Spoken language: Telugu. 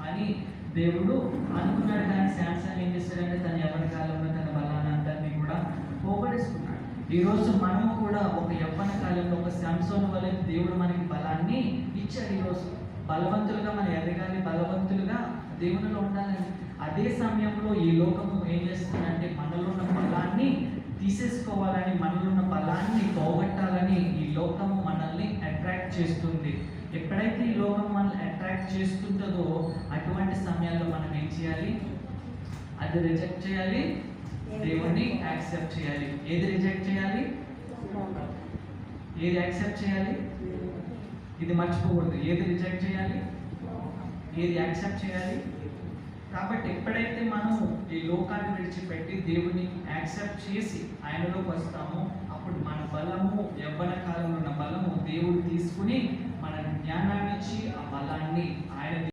అని దేవుడు అనుకున్నాడు. కానీ శాంసంగ్ ఏం చేస్తాడంటే తన యవ్వన కాలంలో తన బలాన్ని అంతటినీ కూడా పోగొట్టుకున్నాడు. ఈరోజు మనము కూడా ఒక యవ్వన కాలంలో ఒక శాంసోన్ వలె దేవుడు మనకి బలాన్ని ఇచ్చాడు. ఈరోజు బలవంతులుగా మనం ఎదగాలి, బలవంతులుగా దేవునిలో ఉండాలని. అదే సమయంలో ఈ లోకము ఏం చేస్తుందంటే మనలో ఉన్న బలాన్ని తీసేసుకోవాలని, మనలో ఉన్న బలాన్ని పోగొట్టాలని ఈ లోకము మనల్ని అట్రాక్ట్ చేస్తుంది. ఎప్పుడైతే ఈ లోకం మనల్ని అట్రాక్ట్ చేస్తుంటుందో అటువంటి సమయాల్లో మనం ఏం చేయాలి? అది రిజెక్ట్ చేయాలి, దేవుణ్ణి యాక్సెప్ట్ చేయాలి. ఏది రిజెక్ట్ చేయాలి? ఏది యాక్సెప్ట్ చేయాలి? ఇది మర్చిపోకూడదు. ఏది రిజెక్ట్ చేయాలి, ఏది యాక్సెప్ట్ చేయాలి. కాబట్టి ఎప్పుడైతే మనం ఈ లోకాన్ని విడిచిపెట్టి దేవుని యాక్సెప్ట్ చేసి ఆయనలోకి వస్తామో అప్పుడు మన బలము, యవ్వన కాలంలో ఉన్న బలము దేవుడు తీసుకుని మన జ్ఞానాన్ని ఇచ్చి ఆ బలాన్ని ఆయన